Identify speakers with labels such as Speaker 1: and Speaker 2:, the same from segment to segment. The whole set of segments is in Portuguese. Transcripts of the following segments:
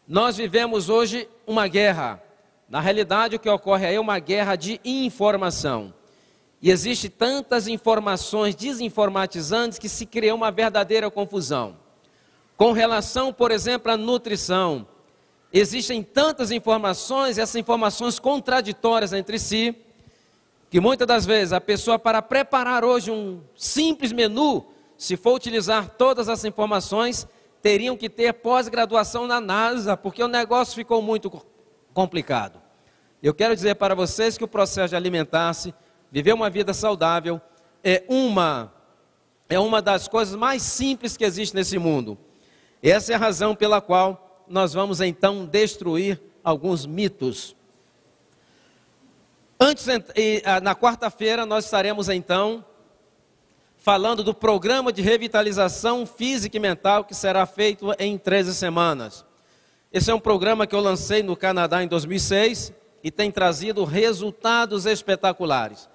Speaker 1: Nós vivemos hoje uma guerra. Na realidade, o que ocorre aí é uma guerra de informação. E existe tantas informações desinformatizantes que se cria uma verdadeira confusão. Com relação, por exemplo, à nutrição, existem tantas informações, essas informações contraditórias entre si, que muitas das vezes a pessoa, para preparar hoje um simples menu, se for utilizar todas as informações, teriam que ter pós-graduação na NASA, porque o negócio ficou muito complicado. Eu quero dizer para vocês que o processo de alimentar-se, viver uma vida saudável, é uma das coisas mais simples que existe nesse mundo. Essa é a razão pela qual nós vamos então destruir alguns mitos. Na quarta-feira nós estaremos então falando do programa de revitalização física e mental que será feito em 13 semanas. Esse é um programa que eu lancei no Canadá em 2006 e tem trazido resultados espetaculares.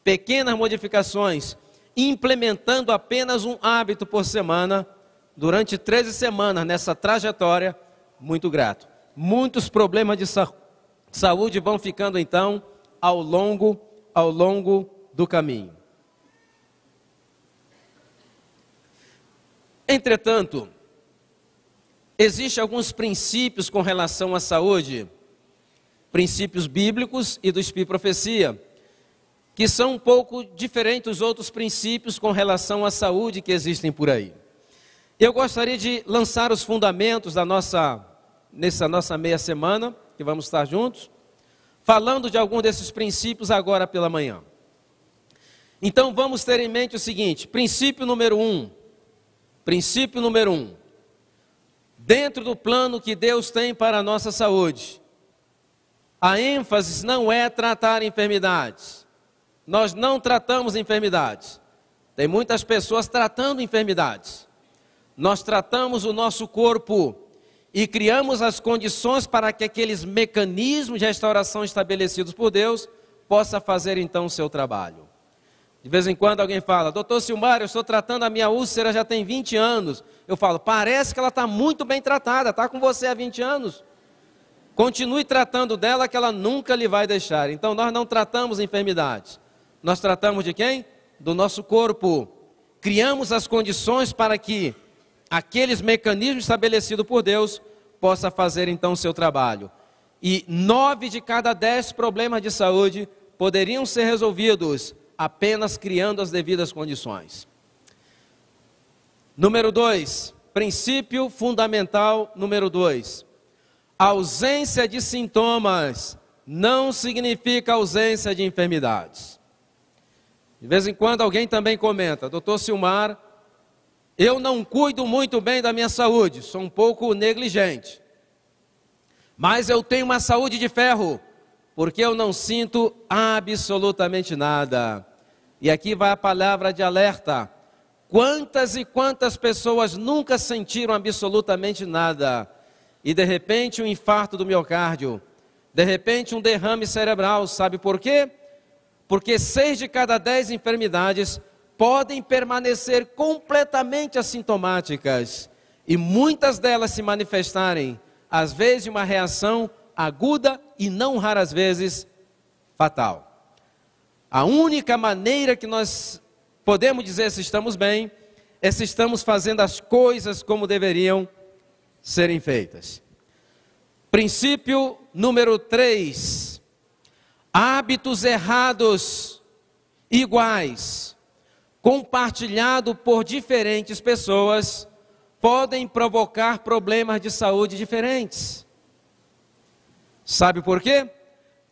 Speaker 1: Pequenas modificações, implementando apenas um hábito por semana, durante 13 semanas nessa trajetória, muito grato. Muitos problemas de saúde vão ficando então ao longo do caminho. Entretanto, existem alguns princípios com relação à saúde, princípios bíblicos e do Espírito de Profecia, que são um pouco diferentes dos outros princípios com relação à saúde que existem por aí. Eu gostaria de lançar os fundamentos nessa nossa meia semana, que vamos estar juntos, falando de algum desses princípios agora pela manhã. Então vamos ter em mente o seguinte, princípio número um, dentro do plano que Deus tem para a nossa saúde, a ênfase não é tratar enfermidades. Nós não tratamos enfermidades. Tem muitas pessoas tratando enfermidades. Nós tratamos o nosso corpo e criamos as condições para que aqueles mecanismos de restauração estabelecidos por Deus possam fazer então o seu trabalho. De vez em quando alguém fala, doutor Silmar, eu estou tratando a minha úlcera já tem 20 anos. Eu falo, parece que ela está muito bem tratada, está com você há 20 anos. Continue tratando dela que ela nunca lhe vai deixar. Então nós não tratamos enfermidades. Nós tratamos de quem? Do nosso corpo. Criamos as condições para que aqueles mecanismos estabelecidos por Deus possam fazer então o seu trabalho. E 9 de cada 10 problemas de saúde poderiam ser resolvidos apenas criando as devidas condições. Número 2, princípio fundamental número 2. Ausência de sintomas não significa ausência de enfermidades. De vez em quando alguém também comenta, doutor Silmar, eu não cuido muito bem da minha saúde, sou um pouco negligente. Mas eu tenho uma saúde de ferro, porque eu não sinto absolutamente nada. E aqui vai a palavra de alerta. Quantas e quantas pessoas nunca sentiram absolutamente nada? E de repente um infarto do miocárdio, de repente um derrame cerebral, sabe por quê? Porque 6 de cada 10 enfermidades podem permanecer completamente assintomáticas e muitas delas se manifestarem, às vezes, de uma reação aguda e não raras vezes fatal. A única maneira que nós podemos dizer se estamos bem é se estamos fazendo as coisas como deveriam serem feitas. Princípio número 3. Hábitos errados iguais, compartilhado por diferentes pessoas, podem provocar problemas de saúde diferentes. Sabe por quê?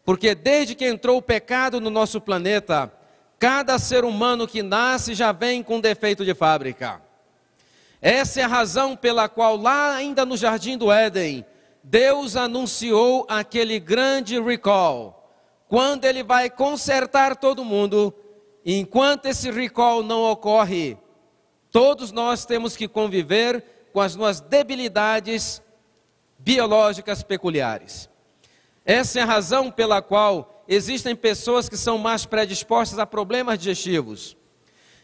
Speaker 1: Porque desde que entrou o pecado no nosso planeta, cada ser humano que nasce já vem com defeito de fábrica. Essa é a razão pela qual lá ainda no Jardim do Éden, Deus anunciou aquele grande recall, quando Ele vai consertar todo mundo. Enquanto esse recall não ocorre, todos nós temos que conviver com as nossas debilidades biológicas peculiares. Essa é a razão pela qual existem pessoas que são mais predispostas a problemas digestivos.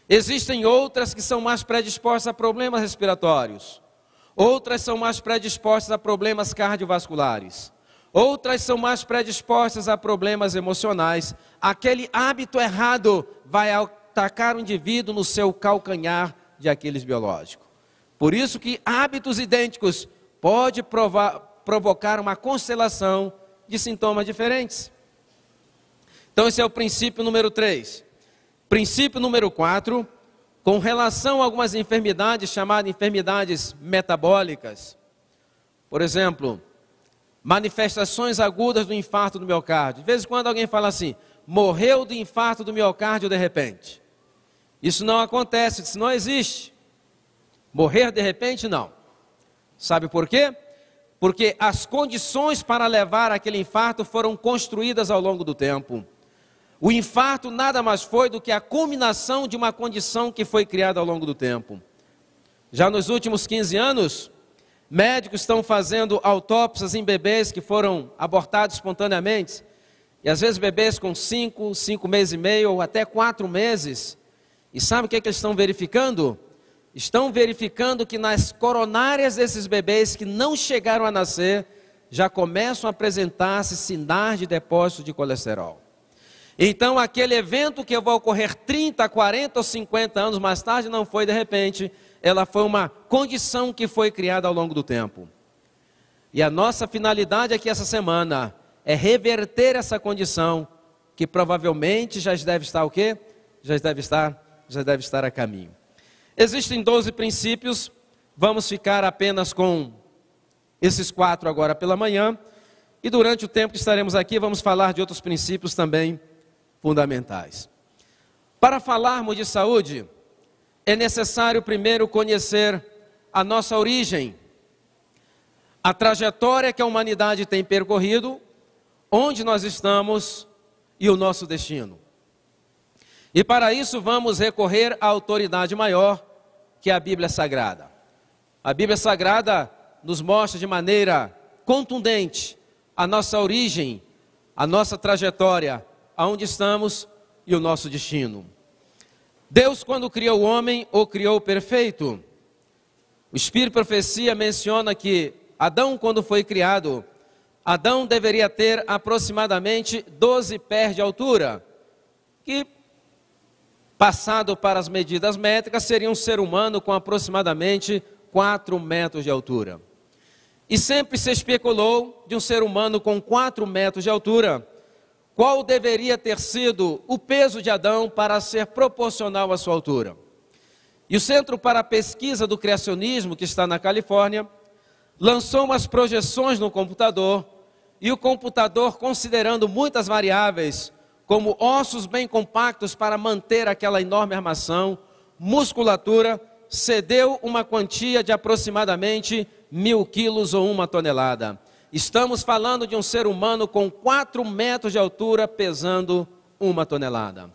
Speaker 1: Existem outras que são mais predispostas a problemas respiratórios. Outras são mais predispostas a problemas cardiovasculares. Outras são mais predispostas a problemas emocionais. Aquele hábito errado vai atacar o indivíduo no seu calcanhar de Aquiles biológico. Por isso que hábitos idênticos pode provocar uma constelação de sintomas diferentes. Então esse é o princípio número 3. Princípio número 4, com relação a algumas enfermidades chamadas enfermidades metabólicas. Por exemplo, manifestações agudas do infarto do miocárdio. De vez em quando alguém fala assim, morreu de infarto do miocárdio de repente. Isso não acontece, isso não existe. Morrer de repente, não. Sabe por quê? Porque as condições para levar aquele infarto foram construídas ao longo do tempo. O infarto nada mais foi do que a culminação de uma condição que foi criada ao longo do tempo. Já nos últimos 15 anos, médicos estão fazendo autópsias em bebês que foram abortados espontaneamente. E às vezes bebês com 5 meses e meio ou até 4 meses. E sabe o que eles estão verificando? Estão verificando que nas coronárias desses bebês que não chegaram a nascer, já começam a apresentar-se sinais de depósito de colesterol. Então aquele evento que vai ocorrer 30, 40 ou 50 anos mais tarde, não foi de repente, ela foi uma condição que foi criada ao longo do tempo. E a nossa finalidade aqui essa semana é reverter essa condição, que provavelmente já deve estar o quê? Já deve estar a caminho. Existem 12 princípios, vamos ficar apenas com esses 4 agora pela manhã, e durante o tempo que estaremos aqui, vamos falar de outros princípios também fundamentais. Para falarmos de saúde, é necessário primeiro conhecer a nossa origem, a trajetória que a humanidade tem percorrido, onde nós estamos e o nosso destino. E para isso vamos recorrer à autoridade maior, que é a Bíblia Sagrada. A Bíblia Sagrada nos mostra de maneira contundente a nossa origem, a nossa trajetória, aonde estamos e o nosso destino. Deus, quando criou o homem, o criou perfeito. O Espírito de Profecia menciona que Adão, quando foi criado, Adão deveria ter aproximadamente 12 pés de altura, que, passado para as medidas métricas, seria um ser humano com aproximadamente 4 metros de altura. E sempre se especulou de um ser humano com 4 metros de altura, qual deveria ter sido o peso de Adão para ser proporcional à sua altura. E o Centro para a Pesquisa do Criacionismo, que está na Califórnia, lançou umas projeções no computador, e o computador, considerando muitas variáveis, como ossos bem compactos para manter aquela enorme armação, musculatura, cedeu uma quantia de aproximadamente 1.000 quilos ou 1 tonelada. Estamos falando de um ser humano com 4 metros de altura, pesando 1 tonelada.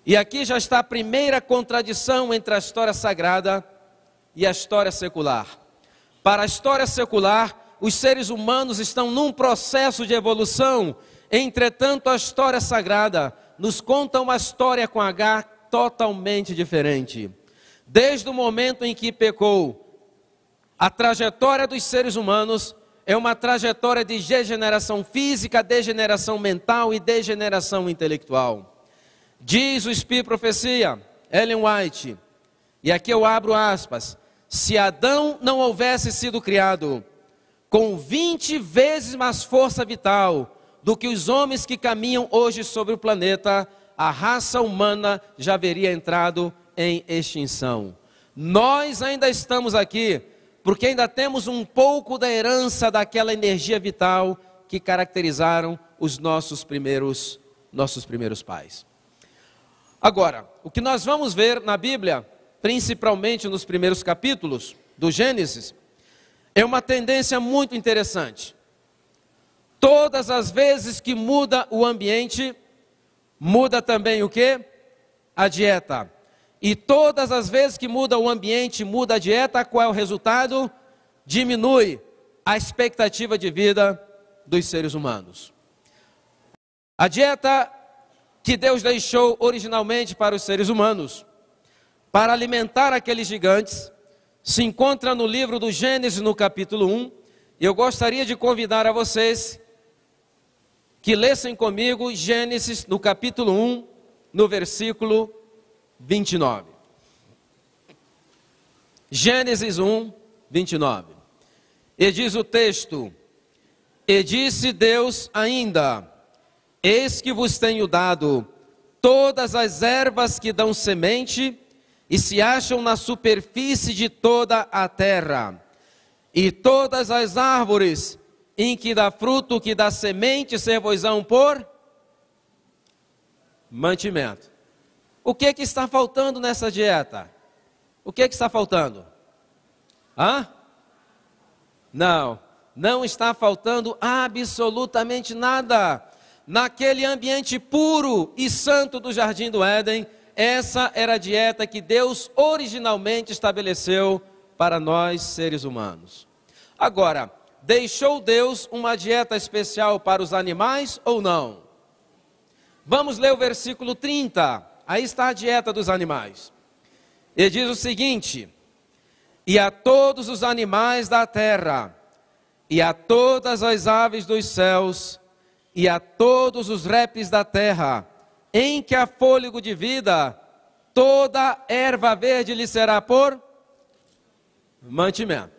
Speaker 1: E aqui já está a primeira contradição entre a história sagrada e a história secular. Para a história secular, os seres humanos estão num processo de evolução. Entretanto, a história sagrada nos conta uma história com H totalmente diferente. Desde o momento em que pecou, a trajetória dos seres humanos é uma trajetória de degeneração física, degeneração mental e degeneração intelectual. Diz o Espírito de Profecia, Ellen White, e aqui eu abro aspas, se Adão não houvesse sido criado com 20 vezes mais força vital do que os homens que caminham hoje sobre o planeta, a raça humana já haveria entrado em extinção. Nós ainda estamos aqui porque ainda temos um pouco da herança daquela energia vital que caracterizaram os nossos primeiros pais. Agora, o que nós vamos ver na Bíblia, principalmente nos primeiros capítulos do Gênesis, é uma tendência muito interessante. Todas as vezes que muda o ambiente, muda também o quê? A dieta. E todas as vezes que muda o ambiente, muda a dieta, qual é o resultado? Diminui a expectativa de vida dos seres humanos. A dieta que Deus deixou originalmente para os seres humanos, para alimentar aqueles gigantes, se encontra no livro do Gênesis, no capítulo 1. Eu gostaria de convidar a vocês que lessem comigo Gênesis, no capítulo 1, no versículo 29. Gênesis 1, 29. E diz o texto: E disse Deus ainda: Eis que vos tenho dado todas as ervas que dão semente e se acham na superfície de toda a terra, e todas as árvores em que dá fruto, que dá semente, ser-vos-ão por mantimento. O que está faltando nessa dieta? O que está faltando? Não está faltando absolutamente nada. Naquele ambiente puro e santo do Jardim do Éden, essa era a dieta que Deus originalmente estabeleceu para nós, seres humanos. Agora, deixou Deus uma dieta especial para os animais ou não? Vamos ler o versículo 30. Aí está a dieta dos animais. Ele diz o seguinte: E a todos os animais da terra, e a todas as aves dos céus, e a todos os répteis da terra, em que há fôlego de vida, toda erva verde lhe será por mantimento.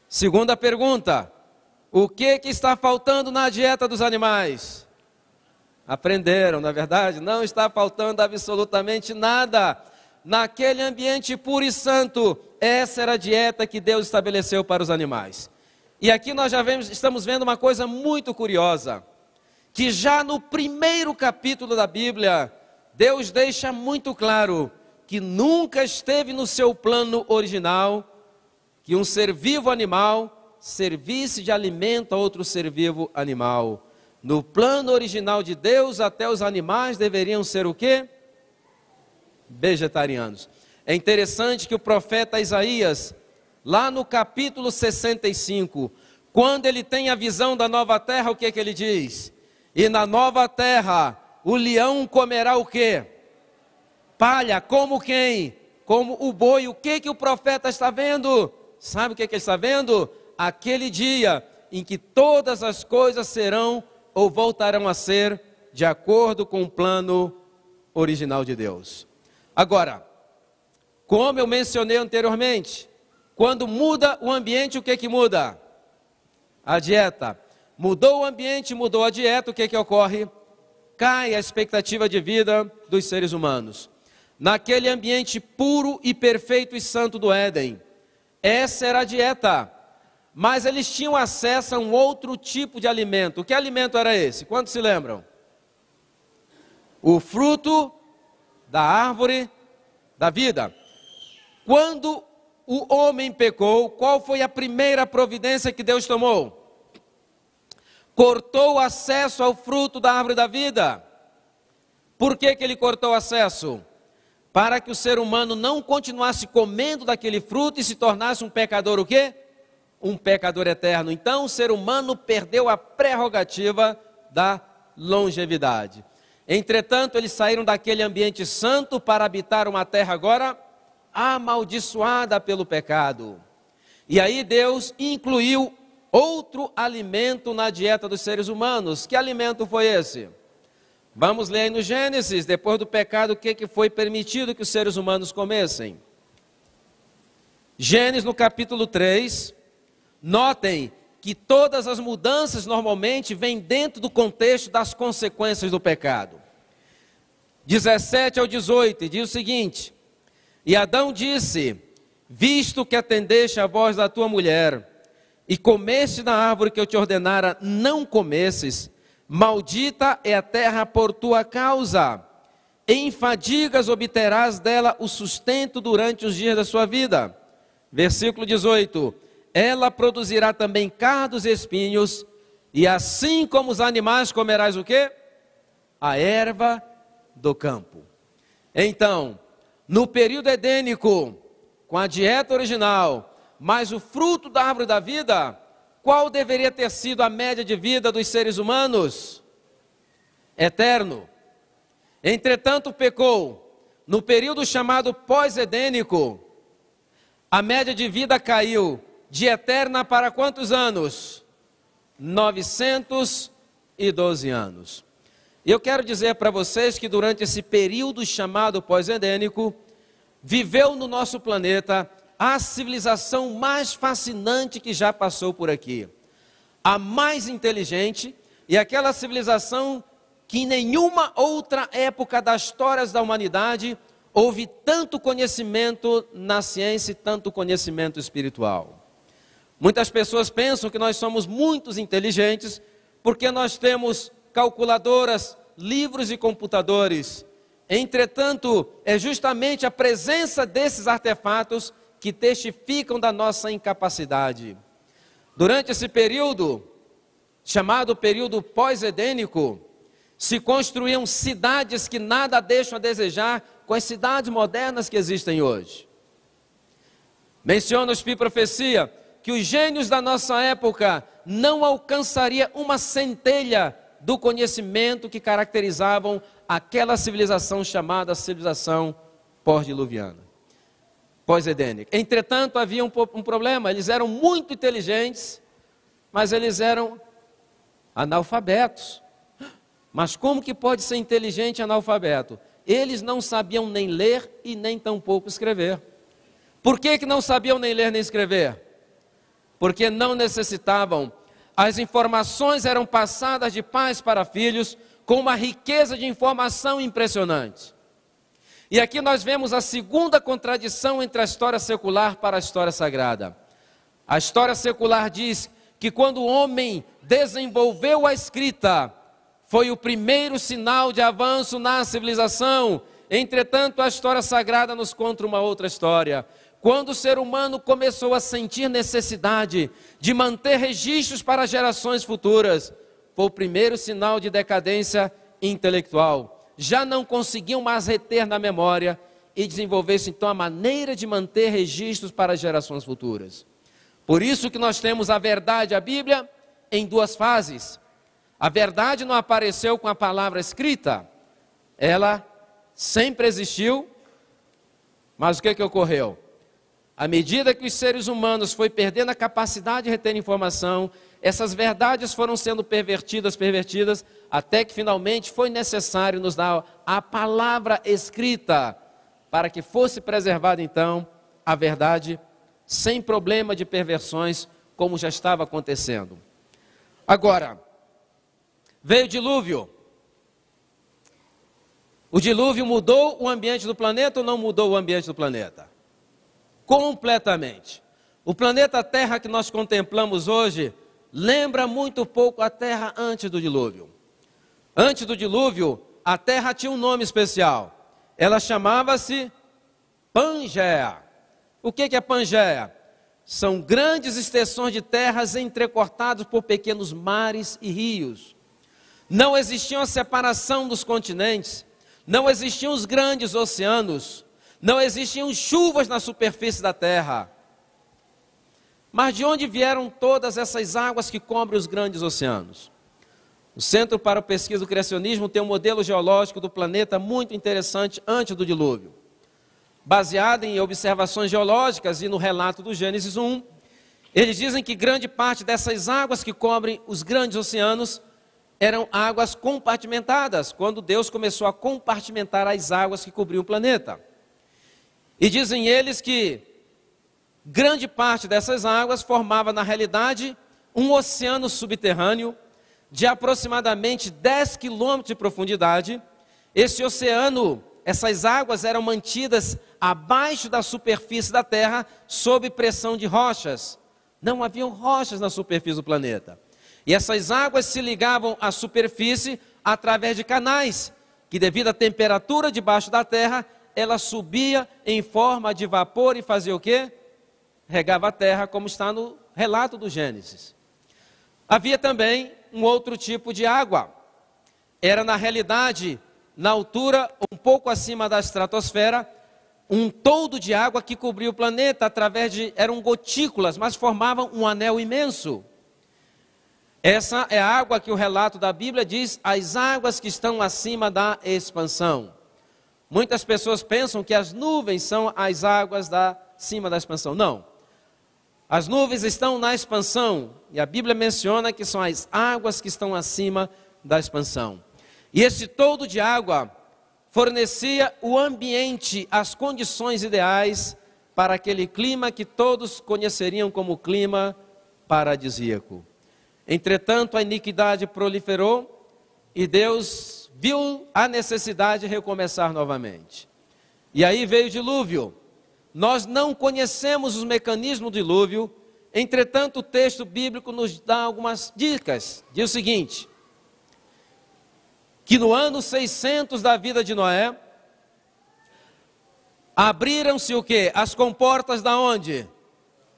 Speaker 1: Segunda pergunta: o que está faltando na dieta dos animais? Aprenderam, não é verdade? Não está faltando absolutamente nada. Naquele ambiente puro e santo, essa era a dieta que Deus estabeleceu para os animais. E aqui nós estamos vendo uma coisa muito curiosa, que já no primeiro capítulo da Bíblia, Deus deixa muito claro que nunca esteve no seu plano original que um ser vivo animal servisse de alimento a outro ser vivo animal. No plano original de Deus, até os animais deveriam ser o quê? Vegetarianos. É interessante que o profeta Isaías, lá no capítulo 65, quando ele tem a visão da nova terra, o que ele diz? E na nova terra, o leão comerá o quê? Palha. Como quem? Como o boi. O que o profeta está vendo? Sabe o que ele está vendo? Aquele dia em que todas as coisas serão ou voltarão a ser de acordo com o plano original de Deus. Agora, como eu mencionei anteriormente, quando muda o ambiente, o que muda? A dieta. Mudou o ambiente, mudou a dieta, o que ocorre? Cai a expectativa de vida dos seres humanos. Naquele ambiente puro e perfeito e santo do Éden, essa era a dieta. Mas eles tinham acesso a um outro tipo de alimento. Que alimento era esse? Quantos se lembram? O fruto da árvore da vida. Quando o homem pecou, qual foi a primeira providência que Deus tomou? Cortou o acesso ao fruto da árvore da vida. Por que ele cortou o acesso? Para que o ser humano não continuasse comendo daquele fruto e se tornasse um pecador o quê? Um pecador eterno. Então o ser humano perdeu a prerrogativa da longevidade. Entretanto, eles saíram daquele ambiente santo para habitar uma terra agora amaldiçoada pelo pecado. E aí Deus incluiu outro alimento na dieta dos seres humanos. Que alimento foi esse? Vamos ler aí no Gênesis, depois do pecado, o que foi permitido que os seres humanos comessem. Gênesis no capítulo 3, notem que todas as mudanças normalmente vêm dentro do contexto das consequências do pecado. 17 ao 18, diz o seguinte: E Adão disse: Visto que atendeste a voz da tua mulher, e comeste da árvore que eu te ordenara não comesses, maldita é a terra por tua causa. Em fadigas obterás dela o sustento durante os dias da sua vida. Versículo 18. Ela produzirá também cardos e espinhos, e assim como os animais comerás o quê? A erva do campo. Então, no período edênico, com a dieta original, mas o fruto da árvore da vida, qual deveria ter sido a média de vida dos seres humanos? Eterno. Entretanto, pecou. No período chamado pós-edênico, A média de vida caiu de eterna para quantos anos? 912 anos. Eu quero dizer para vocês que durante esse período chamado pós-edênico, viveu no nosso planeta a civilização mais fascinante que já passou por aqui. A mais inteligente e aquela civilização que em nenhuma outra época das histórias da humanidade houve tanto conhecimento na ciência e tanto conhecimento espiritual. Muitas pessoas pensam que nós somos muito inteligentes porque nós temos calculadoras, livros e computadores. Entretanto, é justamente a presença desses artefatos que testificam da nossa incapacidade. Durante esse período, chamado período pós-edênico, se construíam cidades que nada deixam a desejar com as cidades modernas que existem hoje. Menciona o Espírito Profecia que os gênios da nossa época não alcançariam uma centelha do conhecimento que caracterizavam aquela civilização chamada civilização pós-diluviana, pós-edênica. Entretanto, havia um problema, eles eram muito inteligentes, mas eles eram analfabetos. Mas como que pode ser inteligente e analfabeto? Eles não sabiam nem ler e nem tampouco escrever. Por que não sabiam nem ler nem escrever? Porque não necessitavam. As informações eram passadas de pais para filhos com uma riqueza de informação impressionante. E aqui nós vemos a segunda contradição entre a história secular para a história sagrada. A história secular diz que quando o homem desenvolveu a escrita, foi o primeiro sinal de avanço na civilização. Entretanto, a história sagrada nos conta uma outra história. Quando o ser humano começou a sentir necessidade de manter registros para gerações futuras, foi o primeiro sinal de decadência intelectual. Já não conseguiam mais reter na memória e desenvolver-se então a maneira de manter registros para gerações futuras. Por isso que nós temos a verdade, a Bíblia, em duas fases. A verdade não apareceu com a palavra escrita, ela sempre existiu, mas o que ocorreu? À medida que os seres humanos foram perdendo a capacidade de reter informação, essas verdades foram sendo pervertidas, até que finalmente foi necessário nos dar a palavra escrita, para que fosse preservada então a verdade, sem problema de perversões, como já estava acontecendo. Agora, veio o dilúvio. O dilúvio mudou o ambiente do planeta ou não mudou o ambiente do planeta? Completamente. O planeta Terra que nós contemplamos hoje lembra muito pouco a Terra antes do dilúvio. Antes do dilúvio, a Terra tinha um nome especial. Ela chamava-se Pangeia. O que é Pangeia? São grandes extensões de terras entrecortadas por pequenos mares e rios. Não existia a separação dos continentes, não existiam os grandes oceanos, não existiam chuvas na superfície da terra. Mas de onde vieram todas essas águas que cobrem os grandes oceanos? O Centro para a Pesquisa do Criacionismo tem um modelo geológico do planeta muito interessante antes do dilúvio. Baseado em observações geológicas e no relato do Gênesis 1, eles dizem que grande parte dessas águas que cobrem os grandes oceanos eram águas compartimentadas, quando Deus começou a compartimentar as águas que cobriam o planeta. E dizem eles que grande parte dessas águas formava, na realidade, um oceano subterrâneo de aproximadamente 10 quilômetros de profundidade. Esse oceano, essas águas eram mantidas abaixo da superfície da Terra, sob pressão de rochas. Não haviam rochas na superfície do planeta. E essas águas se ligavam à superfície através de canais, que devido à temperatura debaixo da terra, ela subia em forma de vapor e fazia o quê? Regava a terra, como está no relato do Gênesis. Havia também um outro tipo de água. Era, na realidade, na altura, um pouco acima da estratosfera, um toldo de água que cobria o planeta eram gotículas, mas formavam um anel imenso. Essa é a água que o relato da Bíblia diz, as águas que estão acima da expansão. Muitas pessoas pensam que as nuvens são as águas da acima da expansão. Não. As nuvens estão na expansão, e a Bíblia menciona que são as águas que estão acima da expansão. E esse toldo de água fornecia o ambiente, as condições ideais para aquele clima que todos conheceriam como clima paradisíaco. Entretanto, a iniquidade proliferou e Deus viu a necessidade de recomeçar novamente. E aí veio o dilúvio. Nós não conhecemos os mecanismos do dilúvio, entretanto o texto bíblico nos dá algumas dicas. Diz o seguinte, que no ano 600 da vida de Noé, abriram-se o quê? As comportas da onde?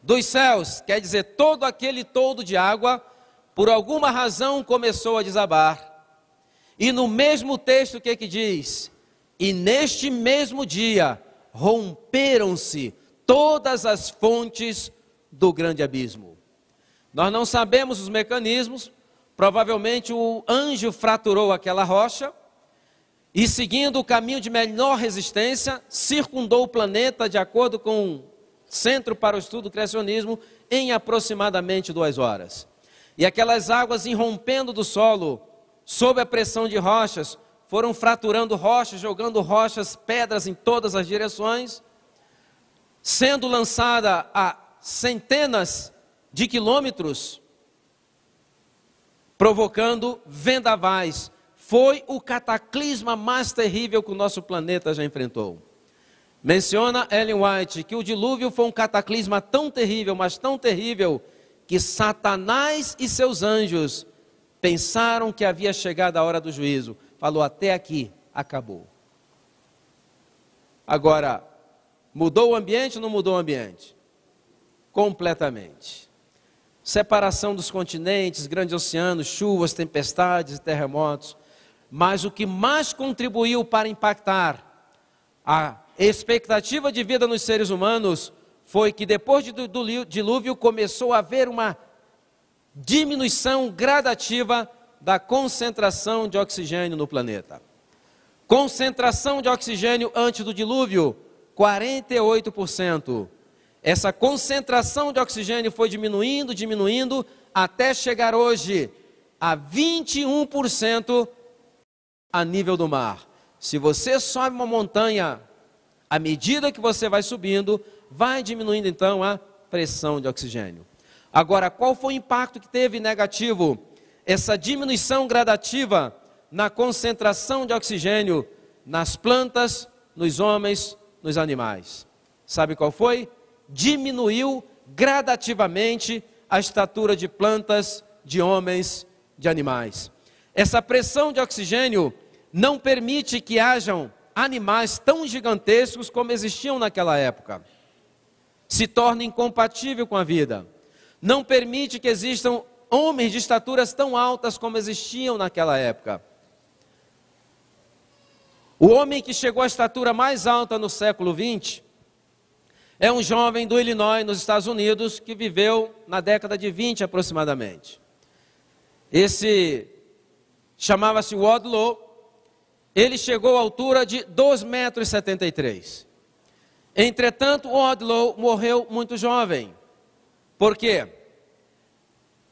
Speaker 1: Dos céus, quer dizer, todo aquele toldo de água, por alguma razão começou a desabar. E no mesmo texto o que que diz? E neste mesmo dia, romperam-se todas as fontes do grande abismo. Nós não sabemos os mecanismos, provavelmente o anjo fraturou aquela rocha e, seguindo o caminho de menor resistência, circundou o planeta de acordo com o Centro para o Estudo do Criacionismo em aproximadamente 2 horas. E aquelas águas irrompendo do solo, sob a pressão de rochas, foram fraturando rochas, jogando rochas, pedras em todas as direções, sendo lançada a centenas de quilômetros, provocando vendavais. Foi o cataclisma mais terrível que o nosso planeta já enfrentou. Menciona Ellen White que o dilúvio foi um cataclisma tão terrível, mas tão terrível, que Satanás e seus anjos pensaram que havia chegado a hora do juízo. Falou, até aqui, acabou. Agora, mudou o ambiente ou não mudou o ambiente? Completamente. Separação dos continentes, grandes oceanos, chuvas, tempestades e terremotos. Mas o que mais contribuiu para impactar a expectativa de vida nos seres humanos foi que depois do dilúvio começou a haver uma diminuição gradativa da concentração de oxigênio no planeta. Concentração de oxigênio antes do dilúvio, 48%. Essa concentração de oxigênio foi diminuindo, até chegar hoje a 21% a nível do mar. Se você sobe uma montanha, à medida que você vai subindo, vai diminuindo então a pressão de oxigênio. Agora, qual foi o impacto que teve negativo? Essa diminuição gradativa na concentração de oxigênio nas plantas, nos homens, nos animais. Sabe qual foi? Diminuiu gradativamente a estatura de plantas, de homens, de animais. Essa pressão de oxigênio não permite que hajam animais tão gigantescos como existiam naquela época. Se torna incompatível com a vida. Não permite que existam homens de estaturas tão altas como existiam naquela época. O homem que chegou à estatura mais alta no século XX é um jovem do Illinois, nos Estados Unidos, que viveu na década de 20 aproximadamente. Esse chamava-se Wadlow. Ele chegou à altura de 2,73 metros. Entretanto, Wadlow morreu muito jovem. Por quê?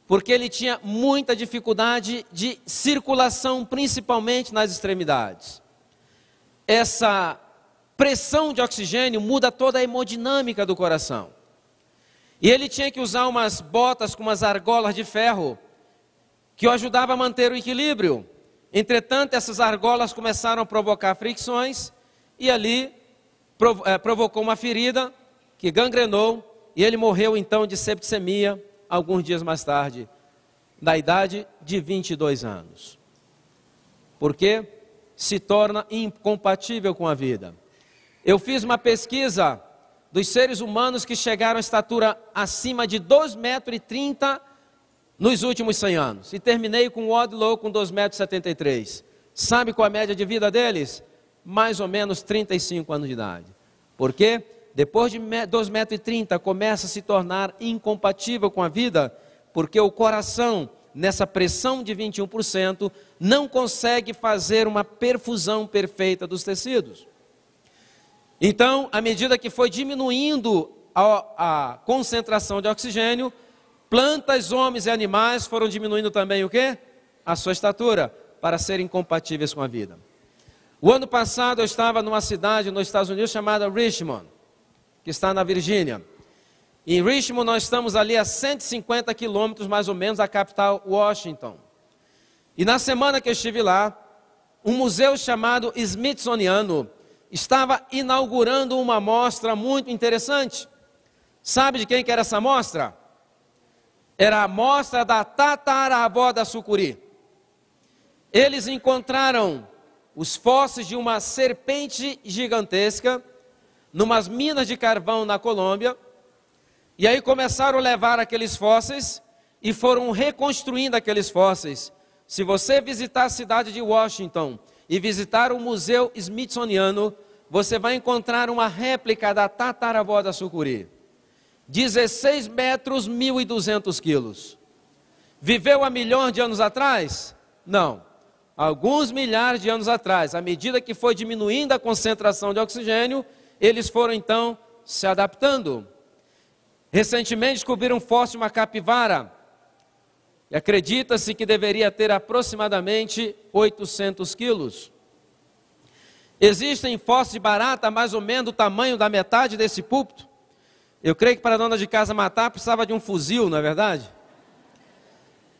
Speaker 1: Porque ele tinha muita dificuldade de circulação, principalmente nas extremidades. Essa pressão de oxigênio muda toda a hemodinâmica do coração. E ele tinha que usar umas botas com umas argolas de ferro, que o ajudava a manter o equilíbrio. Entretanto, essas argolas começaram a provocar fricções, e ali provocou uma ferida que gangrenou, e ele morreu então de septicemia, alguns dias mais tarde, na idade de 22 anos. Por quê? Se torna incompatível com a vida. Eu fiz uma pesquisa dos seres humanos que chegaram à estatura acima de 2,30 metros nos últimos 100 anos. E terminei com o Wadlow com 2,73 metros. Sabe qual a média de vida deles? Mais ou menos 35 anos de idade. Por quê? Depois de 2,30 metros começa a se tornar incompatível com a vida, porque o coração, nessa pressão de 21%, não consegue fazer uma perfusão perfeita dos tecidos. Então, à medida que foi diminuindo a concentração de oxigênio, plantas, homens e animais foram diminuindo também o quê? A sua estatura, para serem compatíveis com a vida. O ano passado eu estava numa cidade nos Estados Unidos chamada Richmond, que está na Virgínia. Em Richmond nós estamos ali a 150 quilômetros mais ou menos da capital Washington. E na semana que eu estive lá, um museu chamado Smithsoniano estava inaugurando uma mostra muito interessante. Sabe de quem que era essa mostra? Era a mostra da tataravó da sucuri. Eles encontraram os fósseis de uma serpente gigantesca numas minas de carvão na Colômbia. E aí começaram a levar aqueles fósseis e foram reconstruindo aqueles fósseis. Se você visitar a cidade de Washington e visitar o Museu Smithsoniano, você vai encontrar uma réplica da tataravó da sucuri. 16 metros, 1.200 quilos. Viveu há milhões de anos atrás? Não. Alguns milhares de anos atrás. À medida que foi diminuindo a concentração de oxigênio, eles foram então se adaptando. Recentemente descobriram um fóssil de uma capivara. E acredita-se que deveria ter aproximadamente 800 quilos. Existem fósseis de barata mais ou menos do tamanho da metade desse púlpito. Eu creio que para a dona de casa matar precisava de um fuzil, não é verdade?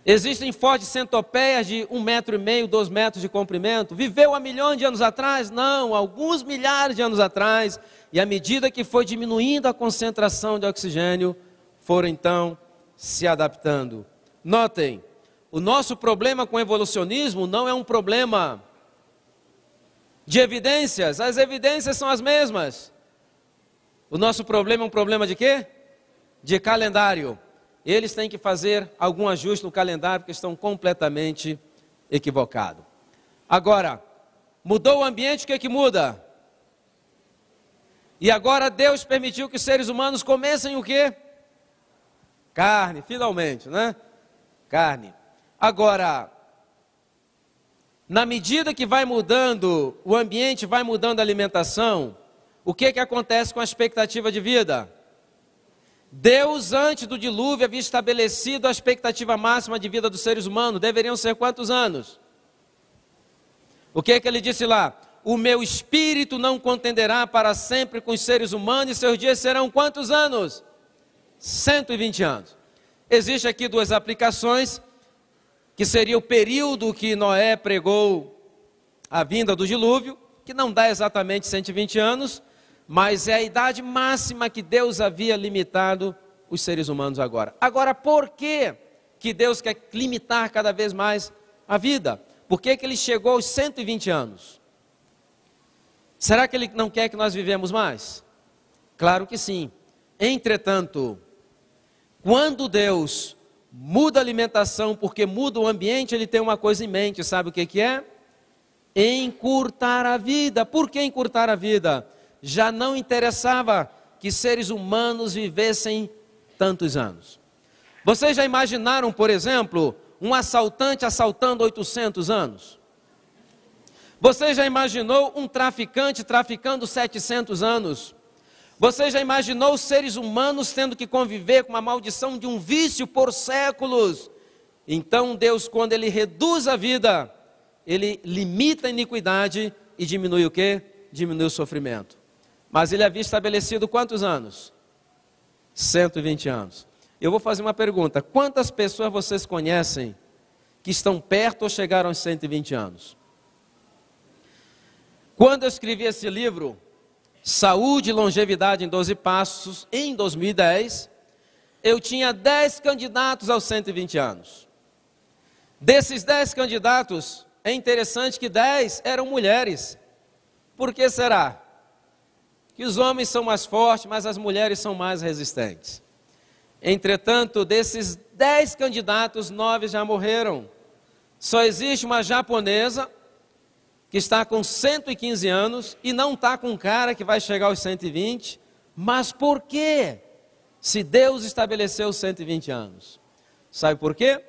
Speaker 1: Existem fósseis de centopeias de 1,5 metro, 2 metros de comprimento. Viveu há milhões de anos atrás? Não, alguns milhares de anos atrás. E à medida que foi diminuindo a concentração de oxigênio, foram então se adaptando. Notem, o nosso problema com o evolucionismo não é um problema de evidências. As evidências são as mesmas. O nosso problema é um problema de quê? De calendário. Eles têm que fazer algum ajuste no calendário porque estão completamente equivocados. Agora, mudou o ambiente, o que é que muda? E agora Deus permitiu que os seres humanos comessem o quê? Carne, finalmente, né? Carne. Agora, na medida que vai mudando o ambiente, vai mudando a alimentação, o que que acontece com a expectativa de vida? Deus, antes do dilúvio, havia estabelecido a expectativa máxima de vida dos seres humanos. Deveriam ser quantos anos? O que que ele disse lá? O meu espírito não contenderá para sempre com os seres humanos, e seus dias serão quantos anos? 120 anos. Existem aqui duas aplicações, que seria o período que Noé pregou a vinda do dilúvio, que não dá exatamente 120 anos, mas é a idade máxima que Deus havia limitado os seres humanos agora. Agora, por que Deus quer limitar cada vez mais a vida? Por que ele chegou aos 120 anos? Será que ele não quer que nós vivemos mais? Claro que sim. Entretanto, quando Deus muda a alimentação, porque muda o ambiente, ele tem uma coisa em mente, sabe o que que é? Encurtar a vida. Por que encurtar a vida? Já não interessava que seres humanos vivessem tantos anos. Vocês já imaginaram, por exemplo, um assaltante assaltando 800 anos? Você já imaginou um traficante traficando 700 anos? Você já imaginou os seres humanos tendo que conviver com uma maldição de um vício por séculos? Então Deus, quando Ele reduz a vida, Ele limita a iniquidade e diminui o quê? Diminui o sofrimento. Mas Ele havia estabelecido quantos anos? 120 anos. Eu vou fazer uma pergunta. Quantas pessoas vocês conhecem que estão perto ou chegaram aos 120 anos? Quando eu escrevi esse livro, Saúde e Longevidade em 12 Passos, em 2010, eu tinha 10 candidatos aos 120 anos. Desses 10 candidatos, é interessante que 10 eram mulheres. Por que será? Que os homens são mais fortes, mas as mulheres são mais resistentes. Entretanto, desses 10 candidatos, 9 já morreram. Só existe uma japonesa que está com 115 anos e não está com um cara que vai chegar aos 120. Mas por quê? Se Deus estabeleceu 120 anos. Sabe por quê?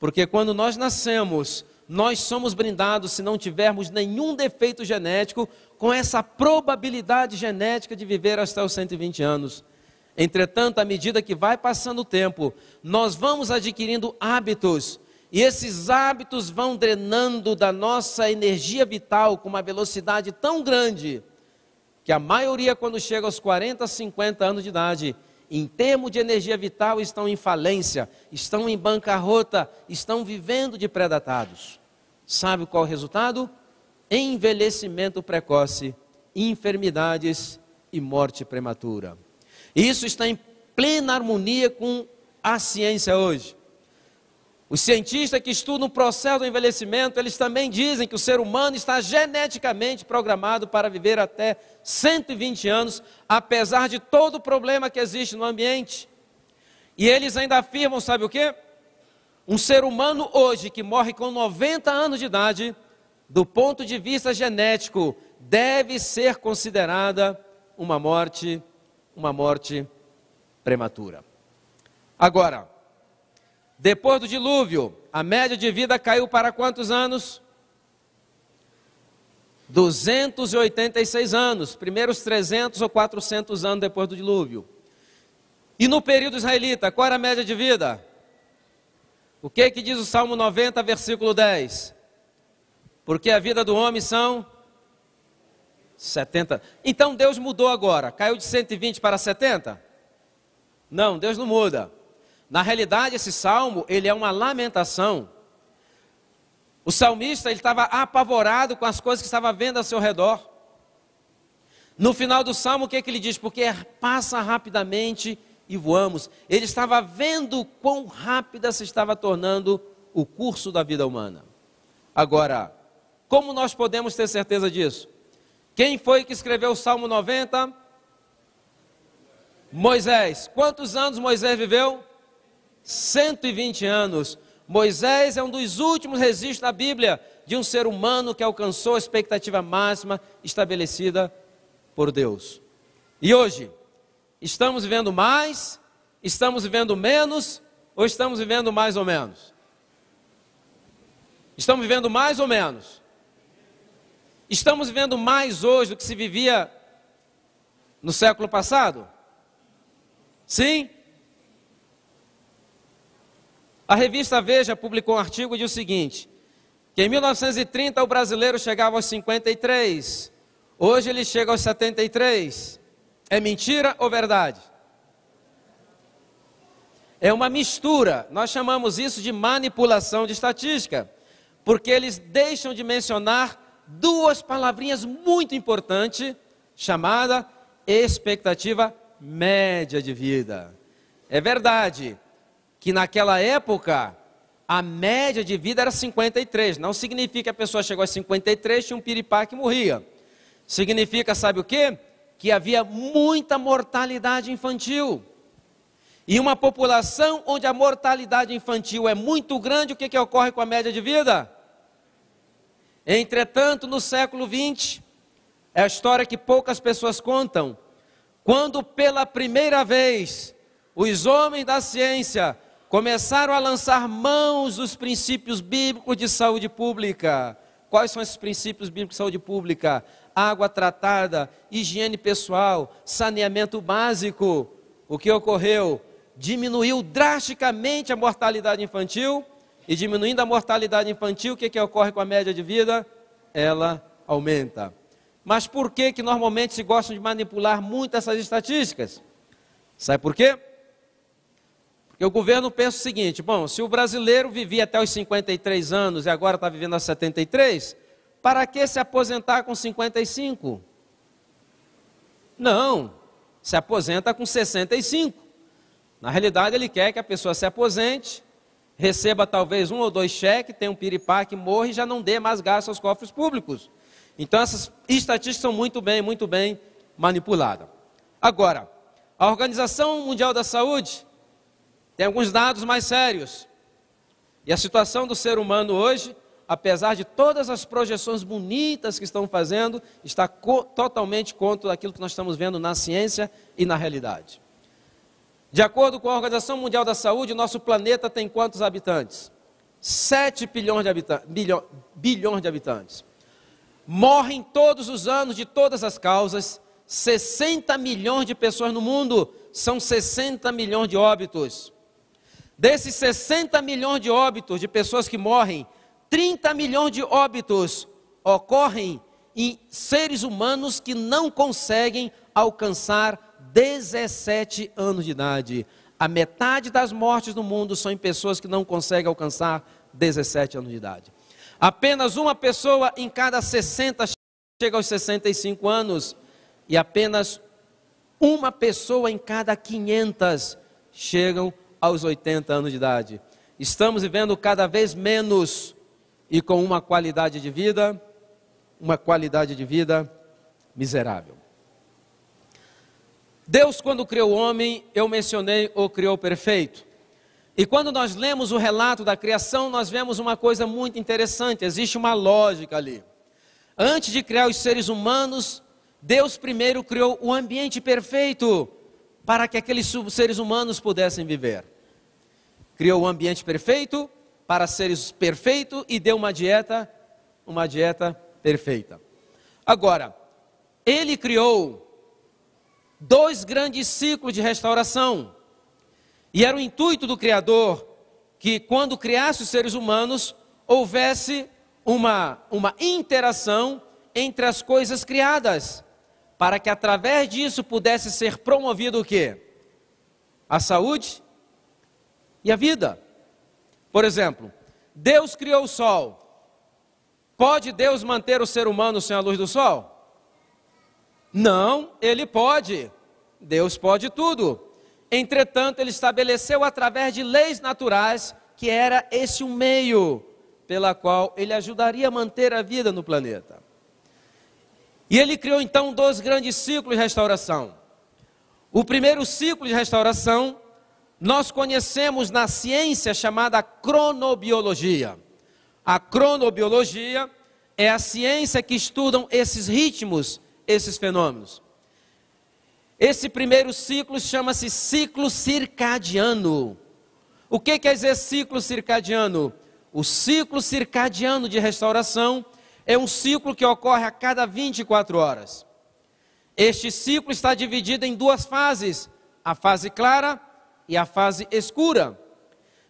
Speaker 1: Porque quando nós nascemos, nós somos brindados, se não tivermos nenhum defeito genético, com essa probabilidade genética de viver até os 120 anos. Entretanto, à medida que vai passando o tempo, nós vamos adquirindo hábitos, e esses hábitos vão drenando da nossa energia vital com uma velocidade tão grande, que a maioria, quando chega aos 40, 50 anos de idade, em termos de energia vital, estão em falência, estão em bancarrota, estão vivendo de pré-datados. Sabe qual é o resultado? Envelhecimento precoce, enfermidades e morte prematura. Isso está em plena harmonia com a ciência hoje. Os cientistas que estudam o processo do envelhecimento, eles também dizem que o ser humano está geneticamente programado para viver até 120 anos, apesar de todo o problema que existe no ambiente. E eles ainda afirmam, sabe o quê? Um ser humano hoje que morre com 90 anos de idade, do ponto de vista genético, deve ser considerada uma morte prematura. Agora, depois do dilúvio, a média de vida caiu para quantos anos? 286 anos, primeiros 300 ou 400 anos depois do dilúvio. E no período israelita, qual era a média de vida? O que diz o Salmo 90, versículo 10? Porque a vida do homem são 70. Então Deus mudou agora, caiu de 120 para 70? Não, Deus não muda. Na realidade, esse salmo, ele é uma lamentação. O salmista, ele estava apavorado com as coisas que estava vendo ao seu redor. No final do salmo, o que ele diz? Porque passa rapidamente e voamos. Ele estava vendo quão rápida se estava tornando o curso da vida humana. Agora, como nós podemos ter certeza disso? Quem foi que escreveu o Salmo 90? Moisés. Quantos anos Moisés viveu? 120 anos. Moisés é um dos últimos registros da Bíblia de um ser humano que alcançou a expectativa máxima estabelecida por Deus. E hoje, estamos vivendo mais, estamos vivendo menos, ou estamos vivendo mais ou menos? Estamos vivendo mais ou menos? Estamos vivendo mais hoje do que se vivia no século passado? Sim? A revista Veja publicou um artigo e diz o seguinte, que em 1930 o brasileiro chegava aos 53, hoje ele chega aos 73. É mentira ou verdade? É uma mistura, nós chamamos isso de manipulação de estatística, porque eles deixam de mencionar duas palavrinhas muito importantes, chamada expectativa média de vida. É verdade que naquela época a média de vida era 53, não significa que a pessoa chegou a 53 tinha um piripá que morria. Significa, sabe o quê? Que havia muita mortalidade infantil. E uma população onde a mortalidade infantil é muito grande, o que ocorre com a média de vida? Entretanto, no século XX, é a história que poucas pessoas contam, quando pela primeira vez os homens da ciência começaram a lançar mãos dos princípios bíblicos de saúde pública. Quais são esses princípios bíblicos de saúde pública? Água tratada, higiene pessoal, saneamento básico. O que ocorreu? Diminuiu drasticamente a mortalidade infantil, e diminuindo a mortalidade infantil, o que ocorre com a média de vida? Ela aumenta. Mas por que normalmente se gostam de manipular muito essas estatísticas? Sabe por quê? Porque o governo pensa o seguinte, bom, se o brasileiro vivia até os 53 anos e agora está vivendo aos 73, para que se aposentar com 55? Não, se aposenta com 65. Na realidade, ele quer que a pessoa se aposente, receba talvez 1 ou 2 cheques, tenha um piripá que morra e já não dê mais gasto aos cofres públicos. Então, essas estatísticas são muito bem manipuladas. Agora, a Organização Mundial da Saúde tem alguns dados mais sérios. E a situação do ser humano hoje, apesar de todas as projeções bonitas que estão fazendo, está totalmente contra aquilo que nós estamos vendo na ciência e na realidade. De acordo com a Organização Mundial da Saúde, nosso planeta tem quantos habitantes? 7 bilhões de habitantes. Morrem todos os anos, de todas as causas, 60 milhões de pessoas no mundo, são 60 milhões de óbitos. Desses 60 milhões de óbitos, de pessoas que morrem, 30 milhões de óbitos ocorrem em seres humanos que não conseguem alcançar 17 anos de idade. A metade das mortes no mundo são em pessoas que não conseguem alcançar 17 anos de idade. Apenas uma pessoa em cada 60 chega aos 65 anos. E apenas uma pessoa em cada 500 chegam aos 80 anos de idade. Estamos vivendo cada vez menos e com uma qualidade de vida miserável. Deus, quando criou o homem, eu mencionei, o criou perfeito. E quando nós lemos o relato da criação, nós vemos uma coisa muito interessante, existe uma lógica ali. Antes de criar os seres humanos, Deus primeiro criou o ambiente perfeito para que aqueles seres humanos pudessem viver. Criou o ambiente perfeito para seres perfeitos e deu uma dieta perfeita. Agora, Ele criou 2 grandes ciclos de restauração. E era o intuito do Criador que quando criasse os seres humanos, houvesse uma interação entre as coisas criadas, para que através disso pudesse ser promovido o quê? A saúde e a vida. Por exemplo, Deus criou o sol. Pode Deus manter o ser humano sem a luz do sol? Não, Ele pode. Deus pode tudo. Entretanto, Ele estabeleceu através de leis naturais que era esse o meio pela qual Ele ajudaria a manter a vida no planeta. E Ele criou então 2 grandes ciclos de restauração. O primeiro ciclo de restauração nós conhecemos na ciência chamada cronobiologia. A cronobiologia é a ciência que estudam esses ritmos, esses fenômenos. Esse primeiro ciclo chama-se ciclo circadiano. O que quer dizer ciclo circadiano? O ciclo circadiano de restauração é um ciclo que ocorre a cada 24 horas. Este ciclo está dividido em 2 fases, a fase clara e a fase escura.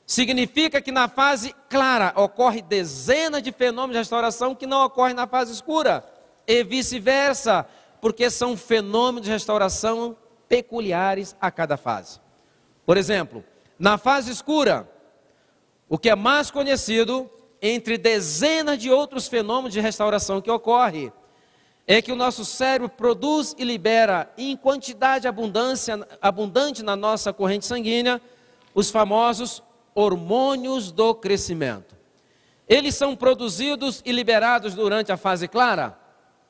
Speaker 1: Significa que na fase clara ocorre dezenas de fenômenos de restauração que não ocorrem na fase escura, e vice-versa, porque são fenômenos de restauração peculiares a cada fase. Por exemplo, na fase escura, o que é mais conhecido, entre dezenas de outros fenômenos de restauração que ocorre, é que o nosso cérebro produz e libera em quantidade abundante na nossa corrente sanguínea, os famosos hormônios do crescimento. Eles são produzidos e liberados durante a fase clara?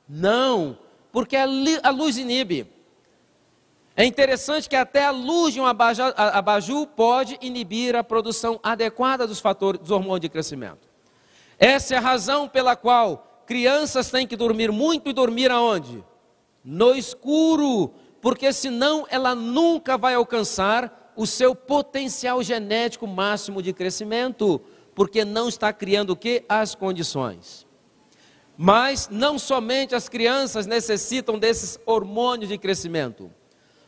Speaker 1: Não, porque a luz inibe. É interessante que até a luz de um abajur pode inibir a produção adequada dos hormônios de crescimento. Essa é a razão pela qual crianças têm que dormir muito e dormir aonde? No escuro, porque senão ela nunca vai alcançar o seu potencial genético máximo de crescimento, porque não está criando o quê? As condições. Mas não somente as crianças necessitam desses hormônios de crescimento.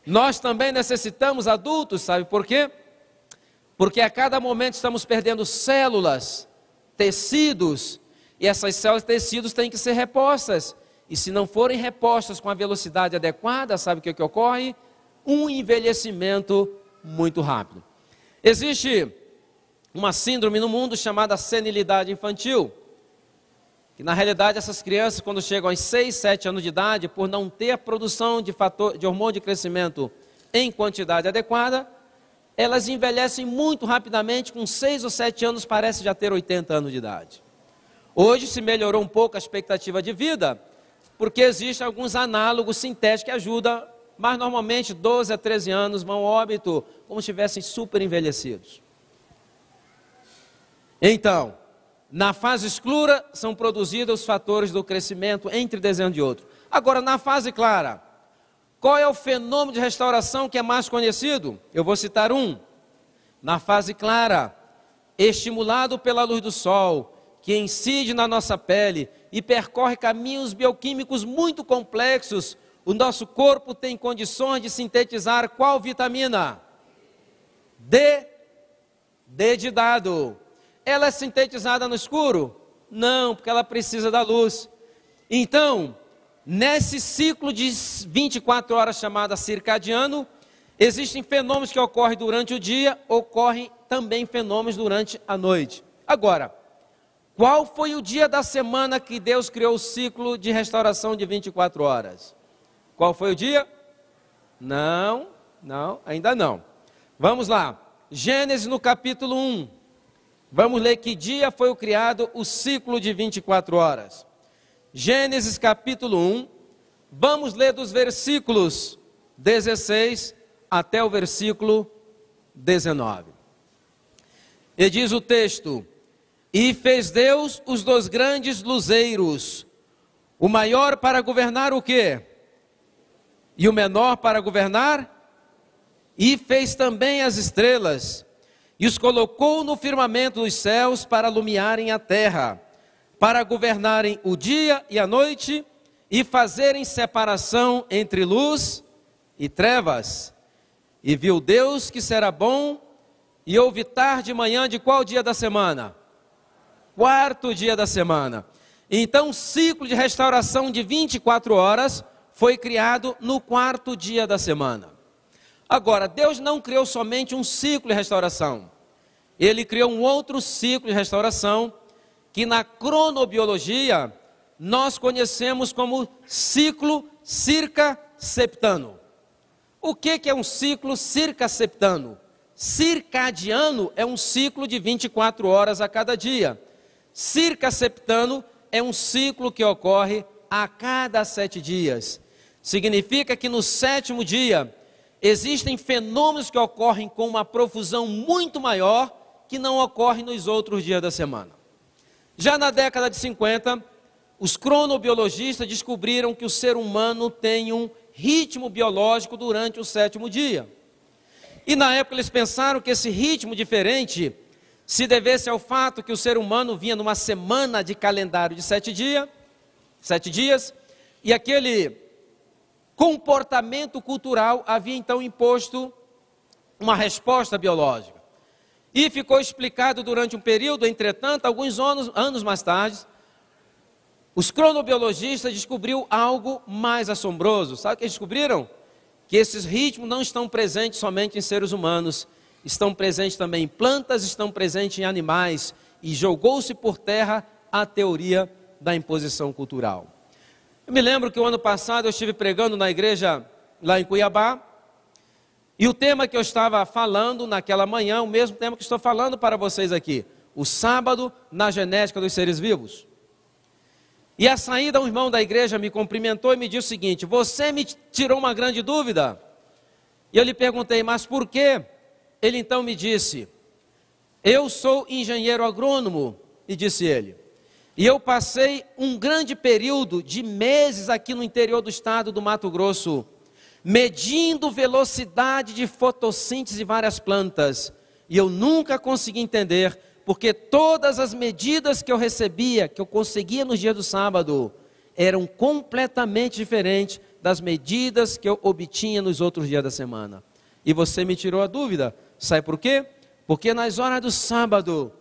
Speaker 1: Nós também necessitamos adultos, sabe por quê? Porque a cada momento estamos perdendo células, tecidos, e essas células e tecidos têm que ser repostas. E se não forem repostas com a velocidade adequada, sabe o que ocorre? Um envelhecimento muito rápido. Existe uma síndrome no mundo chamada senilidade infantil, que na realidade essas crianças, quando chegam aos 6, 7 anos de idade, por não ter a produção de hormônio de crescimento em quantidade adequada, elas envelhecem muito rapidamente, com 6 ou 7 anos parece já ter 80 anos de idade. Hoje se melhorou um pouco a expectativa de vida, porque existem alguns análogos sintéticos que ajudam, mas normalmente 12 a 13 anos vão ao óbito, como se estivessem super envelhecidos. Então, na fase escura são produzidos os fatores do crescimento entre dezenas de outros. Agora, na fase clara, qual é o fenômeno de restauração que é mais conhecido? Eu vou citar um. Na fase clara, estimulado pela luz do sol, que incide na nossa pele e percorre caminhos bioquímicos muito complexos, o nosso corpo tem condições de sintetizar qual vitamina? D. D de dado. Ela é sintetizada no escuro? Não, porque ela precisa da luz. Então, nesse ciclo de 24 horas chamado circadiano, existem fenômenos que ocorrem durante o dia, ocorrem também fenômenos durante a noite. Agora, qual foi o dia da semana que Deus criou o ciclo de restauração de 24 horas? Qual foi o dia? Não, ainda não. Vamos lá, Gênesis no capítulo 1. Vamos ler que dia foi criado o ciclo de 24 horas. Gênesis capítulo 1, vamos ler dos versículos 16 até o versículo 19. E diz o texto: e fez Deus os 2 grandes luzeiros, o maior para governar o quê? E o menor para governar? E fez também as estrelas, e os colocou no firmamento dos céus para alumiarem a terra, para governarem o dia e a noite, e fazerem separação entre luz e trevas. E viu Deus que será bom, e houve tarde e manhã de qual dia da semana? 4º dia da semana. Então o ciclo de restauração de 24 horas foi criado no 4º dia da semana. Agora, Deus não criou somente um ciclo de restauração. Ele criou um outro ciclo de restauração, que na cronobiologia nós conhecemos como ciclo circaseptano. O que é um ciclo circaseptano? Circadiano é um ciclo de 24 horas a cada dia. Circaseptano é um ciclo que ocorre a cada 7 dias. Significa que no 7º dia existem fenômenos que ocorrem com uma profusão muito maior que não ocorre nos outros dias da semana. Já na década de 50, os cronobiologistas descobriram que o ser humano tem um ritmo biológico durante o 7º dia. E na época eles pensaram que esse ritmo diferente se devesse ao fato que o ser humano vinha numa semana de calendário de 7 dias, e aquele comportamento cultural havia então imposto uma resposta biológica. E ficou explicado durante um período, entretanto, alguns anos mais tarde, os cronobiologistas descobriram algo mais assombroso. Sabe o que eles descobriram? Que esses ritmos não estão presentes somente em seres humanos, estão presentes também em plantas, estão presentes em animais, e jogou-se por terra a teoria da imposição cultural. Eu me lembro que o ano passado eu estive pregando na igreja lá em Cuiabá, e o tema que eu estava falando naquela manhã, o mesmo tema que estou falando para vocês aqui, o sábado na genética dos seres vivos. E à saída, um irmão da igreja me cumprimentou e me disse o seguinte: você me tirou uma grande dúvida. E eu lhe perguntei, mas por quê? Ele então me disse, eu sou engenheiro agrônomo, e disse ele, e eu passei um grande período de meses aqui no interior do estado do Mato Grosso, medindo velocidade de fotossíntese de várias plantas, e eu nunca consegui entender, porque todas as medidas que eu recebia, que eu conseguia nos dias do sábado, eram completamente diferentes das medidas que eu obtinha nos outros dias da semana. E você me tirou a dúvida, sabe por quê? Porque nas horas do sábado,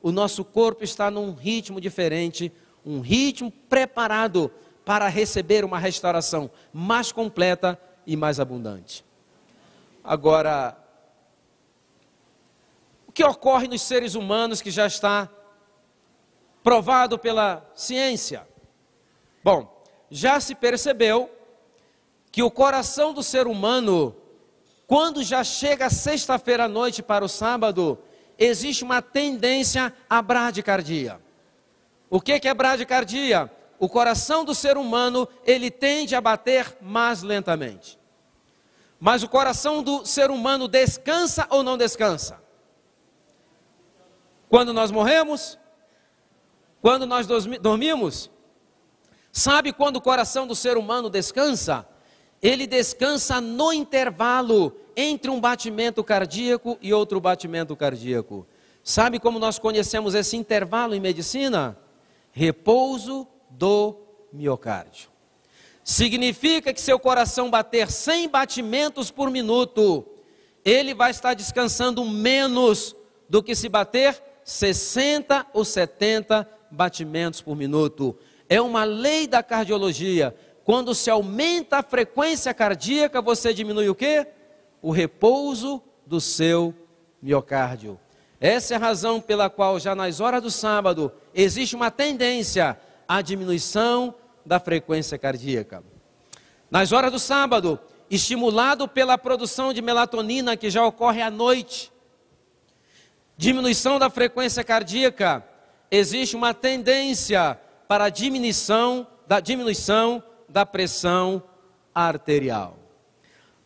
Speaker 1: o nosso corpo está num ritmo diferente, um ritmo preparado para receber uma restauração mais completa e mais abundante. Agora, o que ocorre nos seres humanos que já está provado pela ciência? Bom, já se percebeu que o coração do ser humano, quando já chega a sexta-feira à noite para o sábado, existe uma tendência à bradicardia. O que é bradicardia? O coração do ser humano, ele tende a bater mais lentamente. Mas o coração do ser humano descansa ou não descansa? Quando nós morremos? Quando nós dormimos? Sabe quando o coração do ser humano descansa? Ele descansa no intervalo entre um batimento cardíaco e outro batimento cardíaco. Sabe como nós conhecemos esse intervalo em medicina? Repouso do miocárdio. significa que seu coração bater 100 batimentos por minuto, ele vai estar descansando menos do que se bater 60 ou 70 batimentos por minuto. É uma lei da cardiologia. Quando se aumenta a frequência cardíaca, você diminui o quê? O repouso do seu miocárdio. Essa é a razão pela qual já nas horas do sábado existe uma tendência à diminuição da frequência cardíaca. Nas horas do sábado, estimulado pela produção de melatonina que já ocorre à noite, diminuição da frequência cardíaca, existe uma tendência para a diminuição da pressão arterial.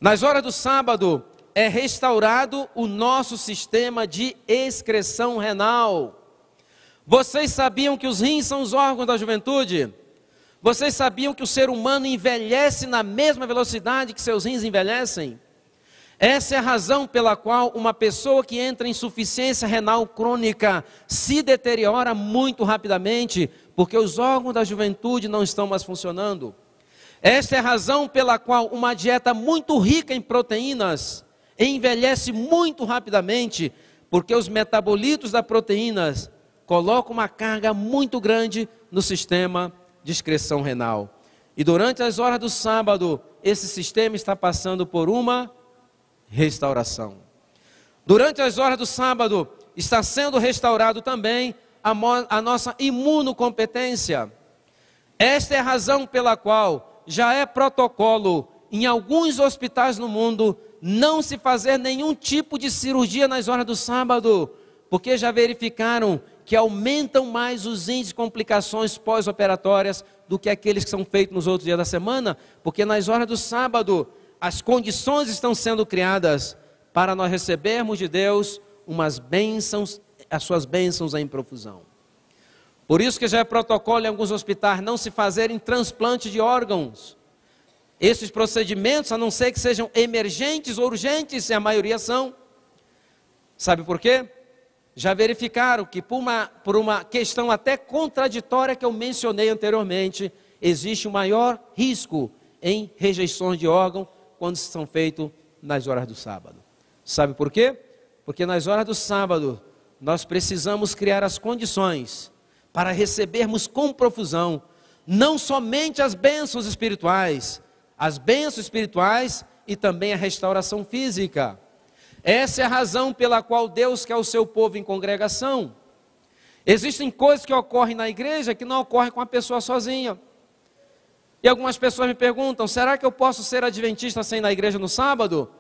Speaker 1: Nas horas do sábado, é restaurado o nosso sistema de excreção renal. Vocês sabiam que os rins são os órgãos da juventude? Vocês sabiam que o ser humano envelhece na mesma velocidade que seus rins envelhecem? Essa é a razão pela qual uma pessoa que entra em insuficiência renal crônica se deteriora muito rapidamente, porque os órgãos da juventude não estão mais funcionando. Esta é a razão pela qual uma dieta muito rica em proteínas envelhece muito rapidamente, porque os metabolitos das proteínas colocam uma carga muito grande no sistema de excreção renal. E durante as horas do sábado, esse sistema está passando por uma restauração. Durante as horas do sábado, está sendo restaurado também a nossa imunocompetência. Esta é a razão pela qual já é protocolo em alguns hospitais no mundo não se fazer nenhum tipo de cirurgia nas horas do sábado, porque já verificaram que aumentam mais os índices de complicações pós-operatórias do que aqueles que são feitos nos outros dias da semana, porque nas horas do sábado as condições estão sendo criadas para nós recebermos de Deus umas bênçãos, as suas bênçãos em profusão. Por isso que já é protocolo em alguns hospitais não se fazerem transplante de órgãos. Esses procedimentos, a não ser que sejam emergentes ou urgentes, e a maioria são. Sabe por quê? Já verificaram que por uma questão até contraditória que eu mencionei anteriormente, existe um maior risco em rejeições de órgão quando são feitos nas horas do sábado. Sabe por quê? Porque nas horas do sábado nós precisamos criar as condições para recebermos com profusão não somente as bênçãos espirituais e também a restauração física. Essa é a razão pela qual Deus quer o seu povo em congregação. Existem coisas que ocorrem na igreja que não ocorrem com a pessoa sozinha. E algumas pessoas me perguntam, será que eu posso ser adventista sem ir na igreja no sábado?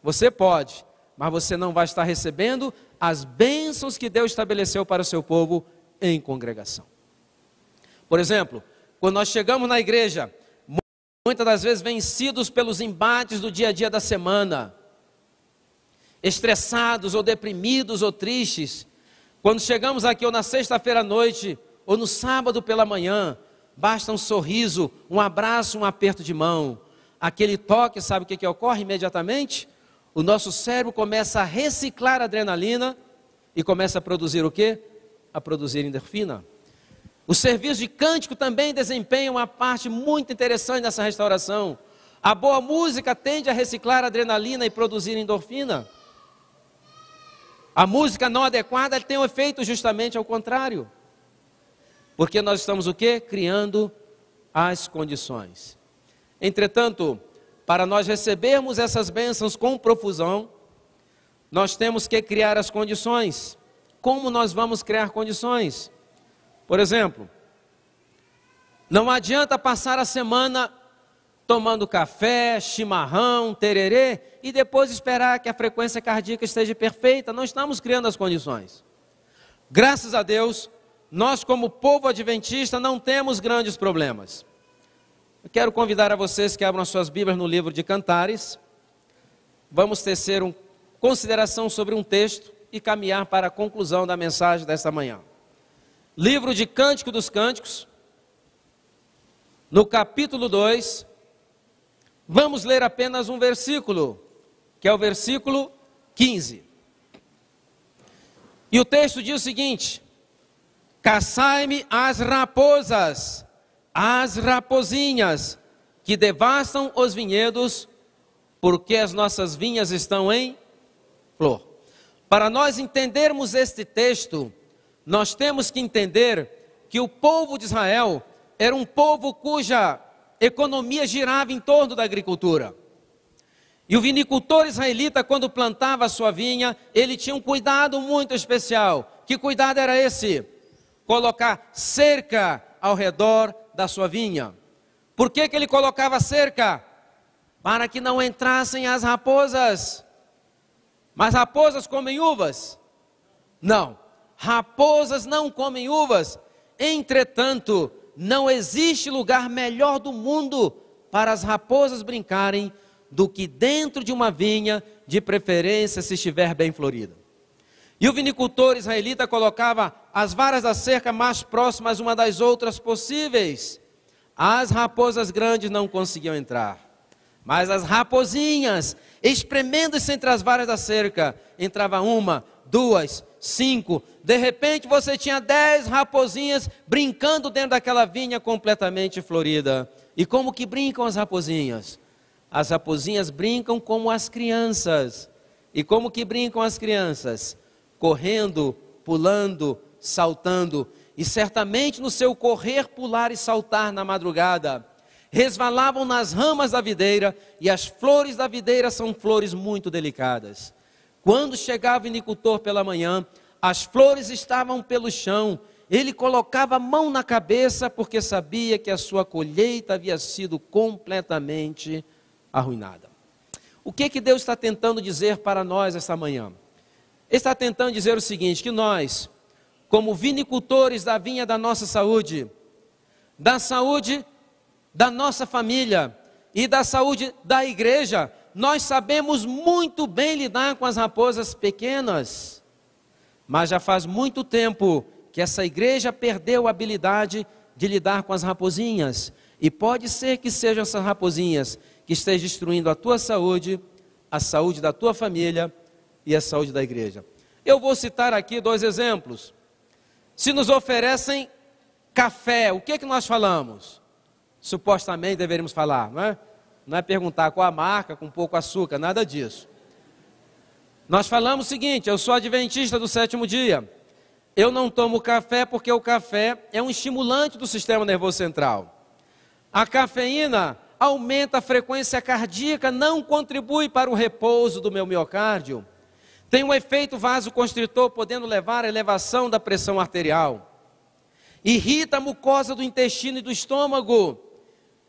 Speaker 1: Você pode, mas você não vai estar recebendo as bênçãos que Deus estabeleceu para o seu povo em congregação. Por exemplo, quando nós chegamos na igreja, muitas das vezes vencidos pelos embates do dia a dia da semana, estressados ou deprimidos ou tristes, quando chegamos aqui ou na sexta-feira à noite ou no sábado pela manhã, basta um sorriso, um abraço, um aperto de mão, aquele toque, sabe o que ocorre imediatamente? O nosso cérebro começa a reciclar a adrenalina e começa a produzir o quê? A produzir endorfina. O serviço de cântico também desempenha uma parte muito interessante nessa restauração. A boa música tende a reciclar a adrenalina e produzir endorfina. A música não adequada tem um efeito justamente ao contrário. Porque nós estamos o quê? Criando as condições. Entretanto, para nós recebermos essas bênçãos com profusão, nós temos que criar as condições. Como nós vamos criar condições? Por exemplo, não adianta passar a semana tomando café, chimarrão, tererê, e depois esperar que a frequência cardíaca esteja perfeita. Não estamos criando as condições. Graças a Deus, nós como povo adventista não temos grandes problemas. Eu quero convidar a vocês que abram as suas Bíblias no livro de Cantares. Vamos tecer uma consideração sobre um texto e caminhar para a conclusão da mensagem desta manhã. Livro de Cântico dos Cânticos, no capítulo 2, vamos ler apenas um versículo, que é o versículo 15. E o texto diz o seguinte: caçai-me as raposas, as rapozinhas, que devastam os vinhedos, porque as nossas vinhas estão em flor. Para nós entendermos este texto, nós temos que entender que o povo de Israel era um povo cuja economia girava em torno da agricultura. E o vinicultor israelita, quando plantava a sua vinha, ele tinha um cuidado muito especial. Que cuidado era esse? Colocar cerca ao redor da sua vinha. Por que ele colocava cerca? Para que não entrassem as raposas. Mas raposas comem uvas? Não, raposas não comem uvas. Entretanto, não existe lugar melhor do mundo para as raposas brincarem do que dentro de uma vinha, de preferência se estiver bem florida. E o vinicultor israelita colocava as varas da cerca mais próximas uma das outras possíveis. As raposas grandes não conseguiam entrar, mas as raposinhas, espremendo-se entre as varas da cerca, entrava 1, 2, 5, de repente você tinha 10 raposinhas brincando dentro daquela vinha completamente florida. E como que brincam as raposinhas? As raposinhas brincam como as crianças. E como que brincam as crianças? Correndo, pulando, saltando. E certamente no seu correr, pular e saltar na madrugada, resvalavam nas ramas da videira, e as flores da videira são flores muito delicadas. Quando chegava o vinicultor pela manhã, as flores estavam pelo chão. Ele colocava a mão na cabeça, porque sabia que a sua colheita havia sido completamente arruinada. O que Deus está tentando dizer para nós esta manhã? Ele está tentando dizer o seguinte, que nós, como vinicultores da vinha da nossa saúde, da saúde da nossa família e da saúde da igreja, nós sabemos muito bem lidar com as raposas pequenas, mas já faz muito tempo que essa igreja perdeu a habilidade de lidar com as raposinhas, e pode ser que sejam essas raposinhas que estejam destruindo a tua saúde, a saúde da tua família e a saúde da igreja. Eu vou citar aqui 2 exemplos. Se nos oferecem café, o que nós falamos? Supostamente deveríamos falar, não é? Não é perguntar qual a marca, com pouco açúcar, nada disso. Nós falamos o seguinte: eu sou adventista do 7º dia. Eu não tomo café porque o café é um estimulante do sistema nervoso central. A cafeína aumenta a frequência cardíaca, não contribui para o repouso do meu miocárdio. Tem um efeito vasoconstritor, podendo levar à elevação da pressão arterial. Irrita a mucosa do intestino e do estômago.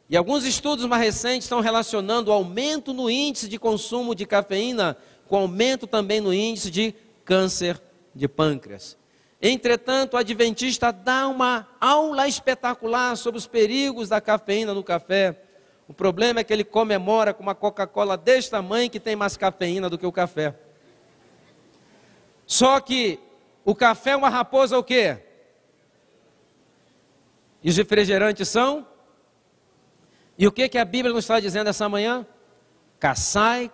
Speaker 1: E alguns estudos mais recentes estão relacionando o aumento no índice de consumo de cafeína com aumento também no índice de câncer de pâncreas. Entretanto, o adventista dá uma aula espetacular sobre os perigos da cafeína no café. O problema é que ele comemora com uma Coca-Cola desse tamanho que tem mais cafeína do que o café. Só que o café é uma raposa o quê? E os refrigerantes são? E o que a Bíblia nos está dizendo essa manhã? Caçai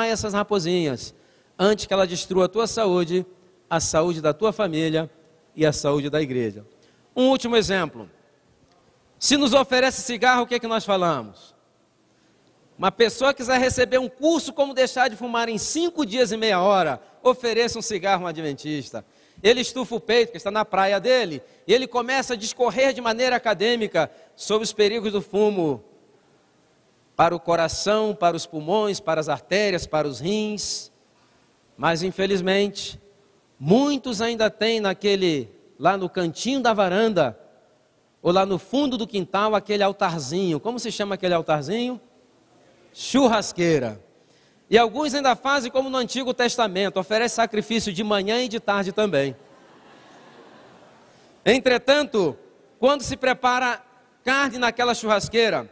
Speaker 1: essas raposinhas, antes que ela destrua a tua saúde, a saúde da tua família e a saúde da igreja. Um último exemplo. Se nos oferece cigarro, o que nós falamos? Uma pessoa quiser receber um curso como deixar de fumar em 5 dias e meia hora, ofereça um cigarro a um adventista. Ele estufa o peito, que está na praia dele, e ele começa a discorrer de maneira acadêmica sobre os perigos do fumo para o coração, para os pulmões, para as artérias, para os rins. Mas infelizmente, muitos ainda têm lá no cantinho da varanda, ou lá no fundo do quintal, aquele altarzinho. Como se chama aquele altarzinho? Churrasqueira. E alguns ainda fazem como no Antigo Testamento, oferece sacrifício de manhã e de tarde também. Entretanto, quando se prepara carne naquela churrasqueira,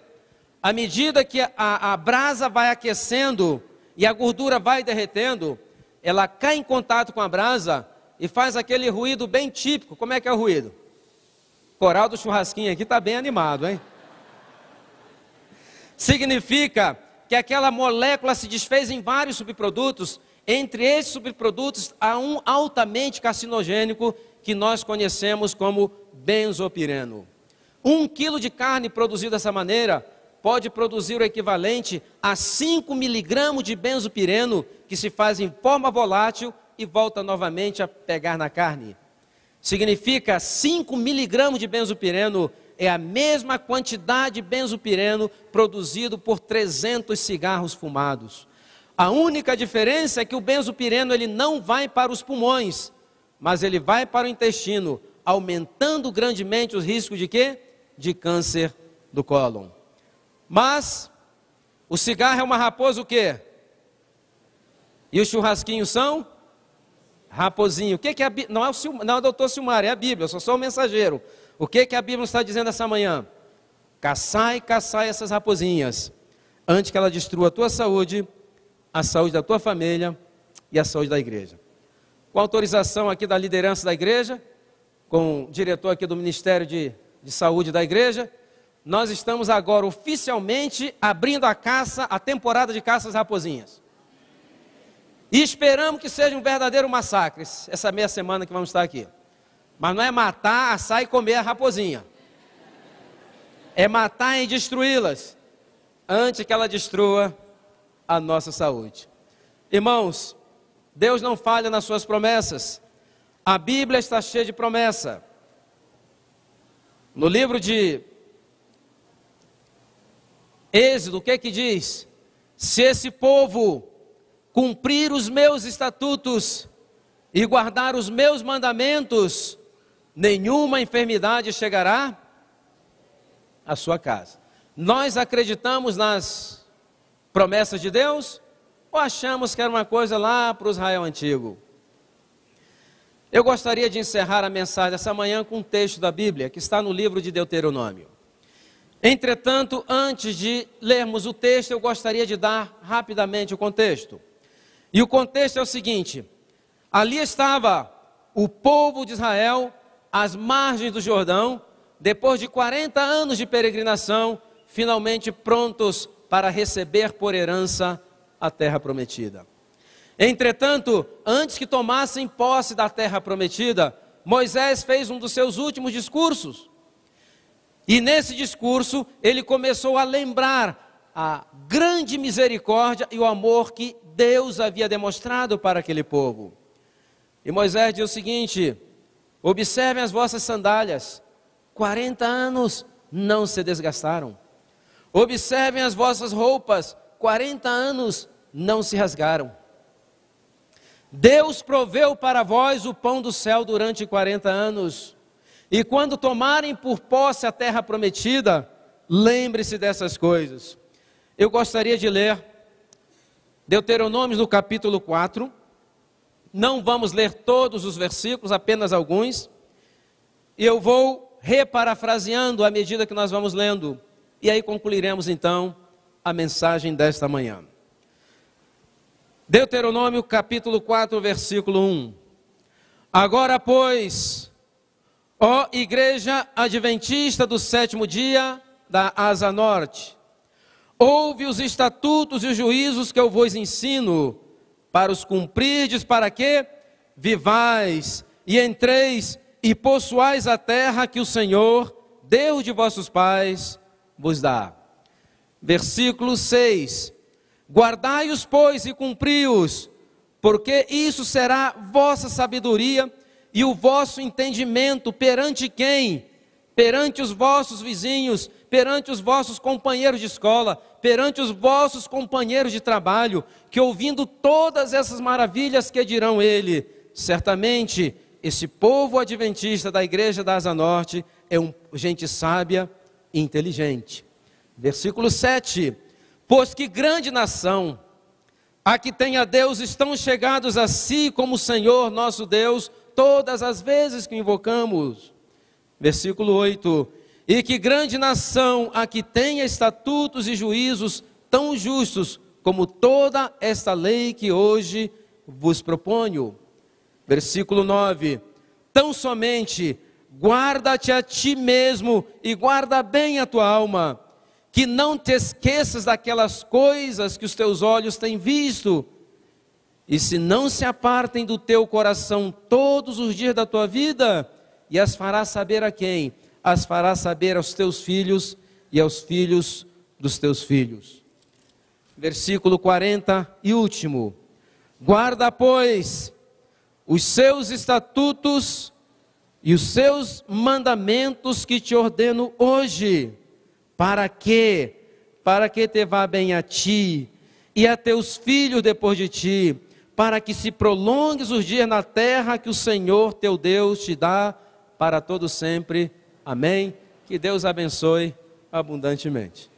Speaker 1: à medida que a brasa vai aquecendo e a gordura vai derretendo, ela cai em contato com a brasa e faz aquele ruído bem típico. Como é que é o ruído? O coral do churrasquinho aqui está bem animado, hein? Significa que aquela molécula se desfez em vários subprodutos. Entre esses subprodutos há um altamente carcinogênico que nós conhecemos como benzopireno. 1 quilo de carne produzida dessa maneira pode produzir o equivalente a 5 miligramas de benzopireno, que se faz em forma volátil e volta novamente a pegar na carne. Significa 5 miligramas de benzopireno é a mesma quantidade de benzopireno produzido por 300 cigarros fumados. A única diferença é que o benzopireno ele não vai para os pulmões, mas ele vai para o intestino, aumentando grandemente os riscos de quê? De câncer do cólon. Mas o cigarro é uma raposa o quê? E os churrasquinhos são? Raposinho. O que que a Bíblia... Não é o doutor Silmar, é a Bíblia, eu sou só o mensageiro. O que que a Bíblia está dizendo essa manhã? Caçai essas raposinhas, antes que ela destrua a tua saúde, a saúde da tua família e a saúde da igreja. Com autorização aqui da liderança da igreja, com o diretor aqui do Ministério de Saúde da igreja, nós estamos agora oficialmente abrindo a temporada de caça às raposinhas. E esperamos que seja um verdadeiro massacre, essa meia semana que vamos estar aqui. Mas não é matar, assar e comer a raposinha. É matar e destruí-las, antes que ela destrua a nossa saúde. Irmãos, Deus não falha nas suas promessas. A Bíblia está cheia de promessa. No livro de Êxodo, o que que diz? Se esse povo cumprir os meus estatutos e guardar os meus mandamentos, nenhuma enfermidade chegará à sua casa. Nós acreditamos nas promessas de Deus ou achamos que era uma coisa lá para o Israel antigo? Eu gostaria de encerrar a mensagem dessa manhã com um texto da Bíblia que está no livro de Deuteronômio. Entretanto, antes de lermos o texto, eu gostaria de dar rapidamente o contexto. E o contexto é o seguinte: ali estava o povo de Israel às margens do Jordão, depois de 40 anos de peregrinação, finalmente prontos para receber por herança a terra prometida. Entretanto, antes que tomassem posse da terra prometida, Moisés fez um dos seus últimos discursos. E nesse discurso, ele começou a lembrar a grande misericórdia e o amor que Deus havia demonstrado para aquele povo. E Moisés diz o seguinte: observem as vossas sandálias, 40 anos não se desgastaram. Observem as vossas roupas, 40 anos não se rasgaram. Deus proveu para vós o pão do céu durante 40 anos. E quando tomarem por posse a terra prometida, lembre-se dessas coisas. Eu gostaria de ler Deuteronômio no capítulo 4. Não vamos ler todos os versículos, apenas alguns. E eu vou reparafraseando à medida que nós vamos lendo. E aí concluiremos então a mensagem desta manhã. Deuteronômio capítulo 4, versículo 1. Agora, pois, ó igreja adventista do sétimo dia da Asa Norte, ouve os estatutos e os juízos que eu vos ensino, para os cumprirdes, para que vivais e entreis e possuais a terra que o Senhor, Deus de vossos pais, vos dá. Versículo 6. Guardai-os, pois, e cumpri-os, porque isso será vossa sabedoria e o vosso entendimento perante quem? Perante os vossos vizinhos, perante os vossos companheiros de escola, perante os vossos companheiros de trabalho, que ouvindo todas essas maravilhas que dirão ele, certamente esse povo adventista da igreja da Asa Norte é gente sábia e inteligente. Versículo 7. Pois que grande nação, a que tem a Deus, estão chegados a si como o Senhor nosso Deus, todas as vezes que invocamos. Versículo 8. E que grande nação, a que tenha estatutos e juízos tão justos, como toda esta lei que hoje vos proponho. Versículo 9. Tão somente, guarda-te a ti mesmo, e guarda bem a tua alma, que não te esqueças daquelas coisas que os teus olhos têm visto, e se não se apartem do teu coração todos os dias da tua vida, e as farás saber a quem? As farás saber aos teus filhos e aos filhos dos teus filhos. Versículo 40 e último. Guarda, pois, os seus estatutos e os seus mandamentos que te ordeno hoje, para que te vá bem a ti e a teus filhos depois de ti, para que se prolongues os dias na terra que o Senhor teu Deus te dá para todo sempre. Amém? Que Deus abençoe abundantemente.